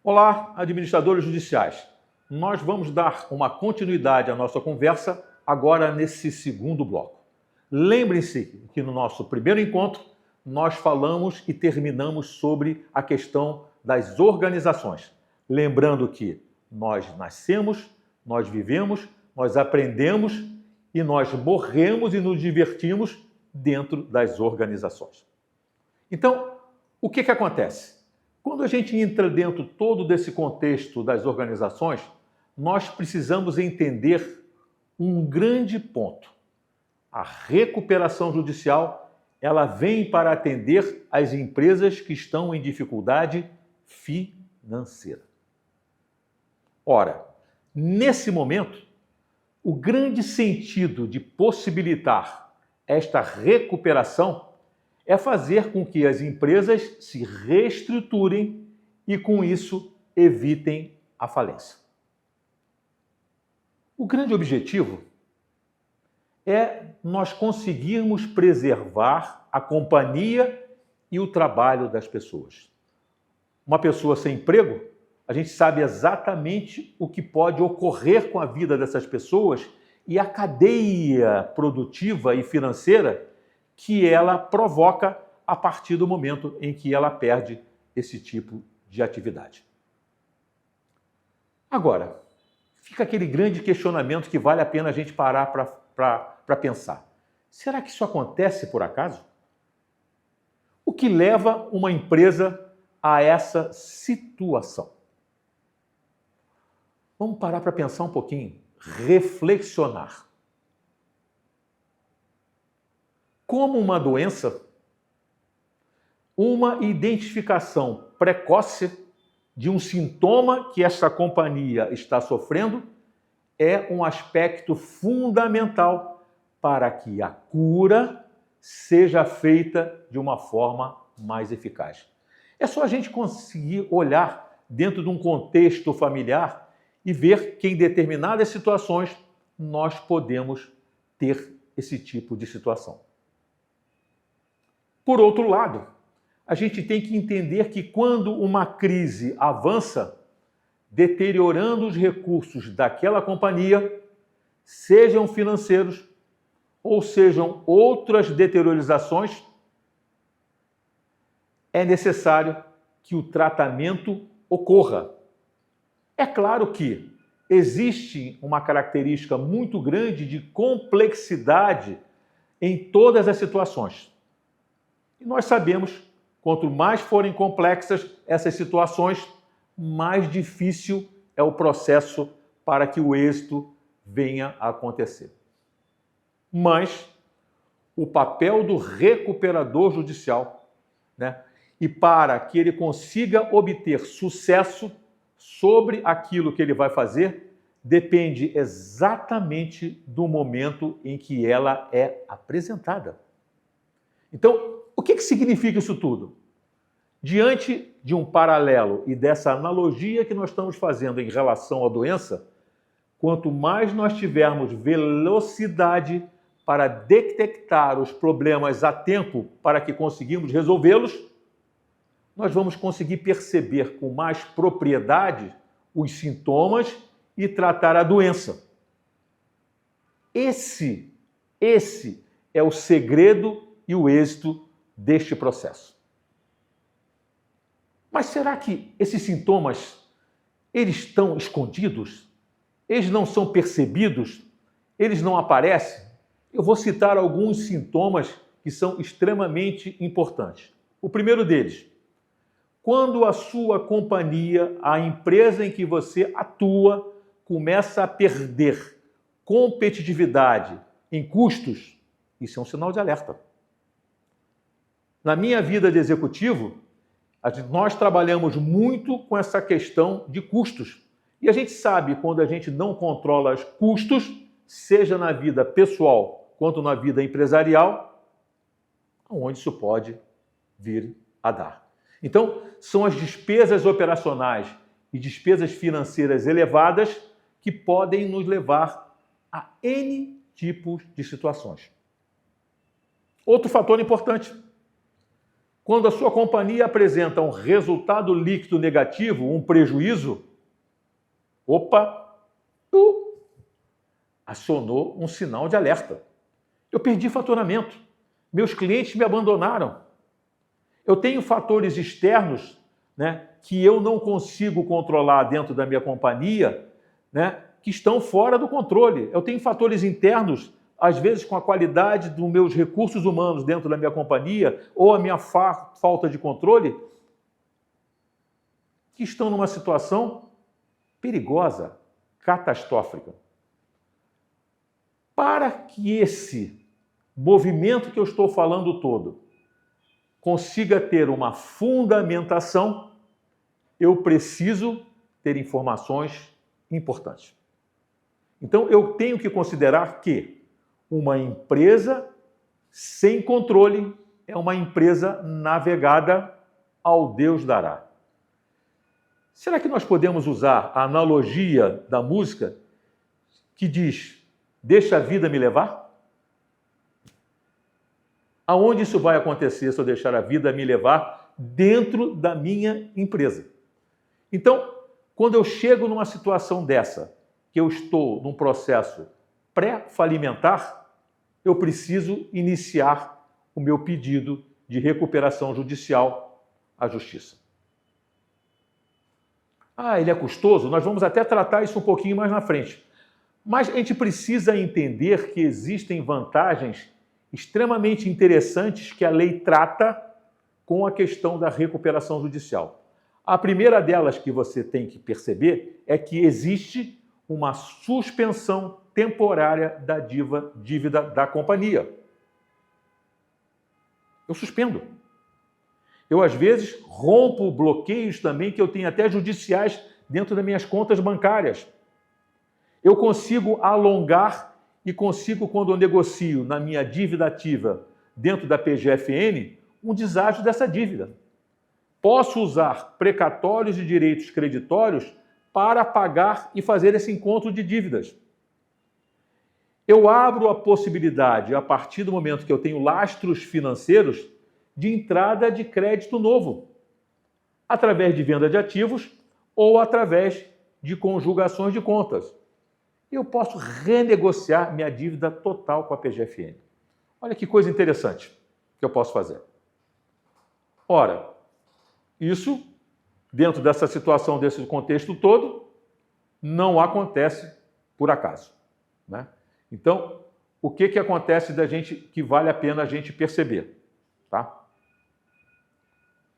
Olá, administradores judiciais. Nós vamos dar uma continuidade à nossa conversa agora nesse segundo bloco. Lembrem-se que no nosso primeiro encontro nós falamos e terminamos sobre a questão das organizações. Lembrando que nós nascemos, nós vivemos, nós aprendemos e nós morremos e nos divertimos dentro das organizações. Então, o que acontece? Quando a gente entra dentro todo desse contexto das organizações, nós precisamos entender um grande ponto. A recuperação judicial, ela vem para atender as empresas que estão em dificuldade financeira. Ora, nesse momento, o grande sentido de possibilitar esta recuperação é fazer com que as empresas se reestruturem e, com isso, evitem a falência. O grande objetivo é nós conseguirmos preservar a companhia e o trabalho das pessoas. Uma pessoa sem emprego, a gente sabe exatamente o que pode ocorrer com a vida dessas pessoas e a cadeia produtiva e financeira que ela provoca a partir do momento em que ela perde esse tipo de atividade. Agora, fica aquele grande questionamento que vale a pena a gente parar para pensar. Será que isso acontece por acaso? O que leva uma empresa a essa situação? Vamos parar para pensar um pouquinho, reflexionar. Como uma doença, uma identificação precoce de um sintoma que esta companhia está sofrendo é um aspecto fundamental para que a cura seja feita de uma forma mais eficaz. É só a gente conseguir olhar dentro de um contexto familiar e ver que em determinadas situações nós podemos ter esse tipo de situação. Por outro lado, a gente tem que entender que quando uma crise avança, deteriorando os recursos daquela companhia, sejam financeiros ou sejam outras deteriorizações, é necessário que o tratamento ocorra. É claro que existe uma característica muito grande de complexidade em todas as situações. E nós sabemos, quanto mais forem complexas essas situações, mais difícil é o processo para que o êxito venha a acontecer. Mas o papel do recuperador judicial, e para que ele consiga obter sucesso sobre aquilo que ele vai fazer, depende exatamente do momento em que ela é apresentada. Então, o que significa isso tudo? Diante de um paralelo e dessa analogia que nós estamos fazendo em relação à doença, quanto mais nós tivermos velocidade para detectar os problemas a tempo para que conseguimos resolvê-los, nós vamos conseguir perceber com mais propriedade os sintomas e tratar a doença. Esse é o segredo e o êxito deste processo. Mas será que esses sintomas, eles estão escondidos? Eles não são percebidos? Eles não aparecem? Eu vou citar alguns sintomas que são extremamente importantes. O primeiro deles, quando a sua companhia, a empresa em que você atua, começa a perder competitividade em custos, isso é um sinal de alerta. Na minha vida de executivo, nós trabalhamos muito com essa questão de custos. E a gente sabe, quando a gente não controla os custos, seja na vida pessoal quanto na vida empresarial, onde isso pode vir a dar. Então, são as despesas operacionais e despesas financeiras elevadas que podem nos levar a N tipos de situações. Outro fator importante. Quando a sua companhia apresenta um resultado líquido negativo, um prejuízo, opa, acionou um sinal de alerta. Eu perdi faturamento, meus clientes me abandonaram. Eu tenho fatores externos, né, que eu não consigo controlar dentro da minha companhia, né, que estão fora do controle. Eu tenho fatores internos, às vezes com a qualidade dos meus recursos humanos dentro da minha companhia ou a minha falta de controle, que estão numa situação perigosa, catastrófica. Para que esse movimento que eu estou falando todo consiga ter uma fundamentação, eu preciso ter informações importantes. Então, eu tenho que considerar que uma empresa sem controle é uma empresa navegada ao Deus dará. Será que nós podemos usar a analogia da música que diz, deixa a vida me levar? Aonde isso vai acontecer se eu deixar a vida me levar dentro da minha empresa? Então, quando eu chego numa situação dessa, que eu estou num processo pré-falimentar, eu preciso iniciar o meu pedido de recuperação judicial à Justiça. Ah, ele é custoso? Nós vamos até tratar isso um pouquinho mais na frente. Mas a gente precisa entender que existem vantagens extremamente interessantes que a lei trata com a questão da recuperação judicial. A primeira delas que você tem que perceber é que existe uma suspensão temporária da dívida da companhia. Eu suspendo. Eu, às vezes, rompo bloqueios também que eu tenho até judiciais dentro das minhas contas bancárias. Eu consigo alongar e consigo, quando eu negocio na minha dívida ativa dentro da PGFN, um deságio dessa dívida. Posso usar precatórios de direitos creditórios para pagar e fazer esse encontro de dívidas. Eu abro a possibilidade, a partir do momento que eu tenho lastros financeiros, de entrada de crédito novo, através de venda de ativos ou através de conjugações de contas. Eu posso renegociar minha dívida total com a PGFN. Olha que coisa interessante que eu posso fazer. Ora, isso, dentro dessa situação, desse contexto todo, não acontece por acaso, né? Então, o que acontece da gente que vale a pena a gente perceber, tá?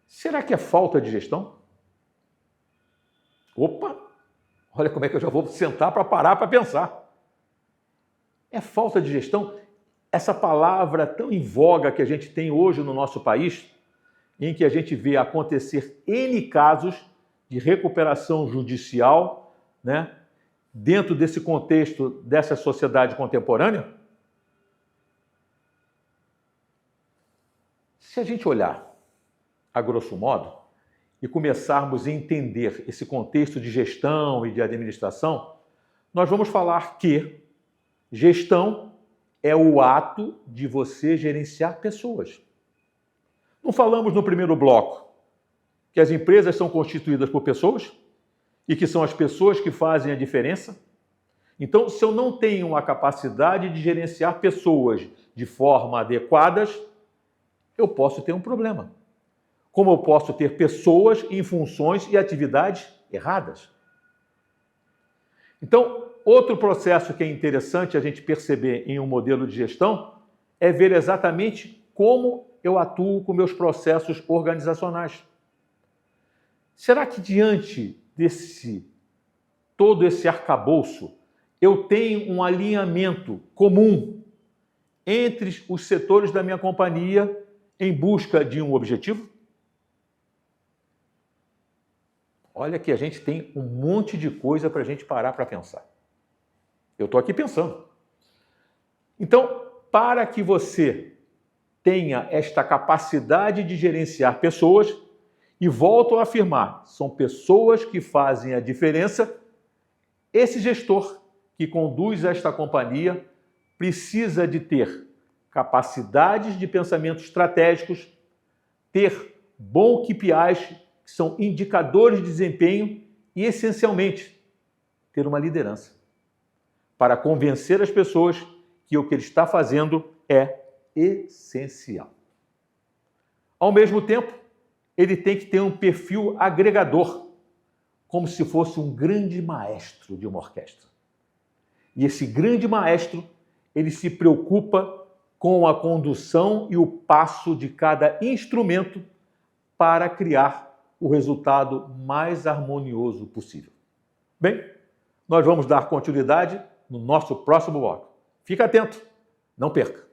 Será que é falta de gestão? Opa! Olha como é que eu já vou sentar para parar para pensar. É falta de gestão? Essa palavra tão em voga que a gente tem hoje no nosso país, em que a gente vê acontecer N casos de recuperação judicial, né, dentro desse contexto dessa sociedade contemporânea? Se a gente olhar, a grosso modo, e começarmos a entender esse contexto de gestão e de administração, nós vamos falar que gestão é o ato de você gerenciar pessoas. Não falamos no primeiro bloco que as empresas são constituídas por pessoas e que são as pessoas que fazem a diferença? Então, se eu não tenho a capacidade de gerenciar pessoas de forma adequada, eu posso ter um problema. Como eu posso ter pessoas em funções e atividades erradas. Então, outro processo que é interessante a gente perceber em um modelo de gestão é ver exatamente como eu atuo com meus processos organizacionais. Será que diante todo esse arcabouço, eu tenho um alinhamento comum entre os setores da minha companhia em busca de um objetivo? Olha que a gente tem um monte de coisa para a gente parar para pensar. Eu estou aqui pensando. Então, para que você tenha esta capacidade de gerenciar pessoas, e volto a afirmar, são pessoas que fazem a diferença, esse gestor que conduz esta companhia precisa de ter capacidades de pensamento estratégicos, ter bons KPIs, que são indicadores de desempenho, e, essencialmente, ter uma liderança para convencer as pessoas que o que ele está fazendo é essencial. Ao mesmo tempo, ele tem que ter um perfil agregador, como se fosse um grande maestro de uma orquestra. E esse grande maestro, ele se preocupa com a condução e o passo de cada instrumento para criar o resultado mais harmonioso possível. Bem, nós vamos dar continuidade no nosso próximo bloco. Fica atento, não perca!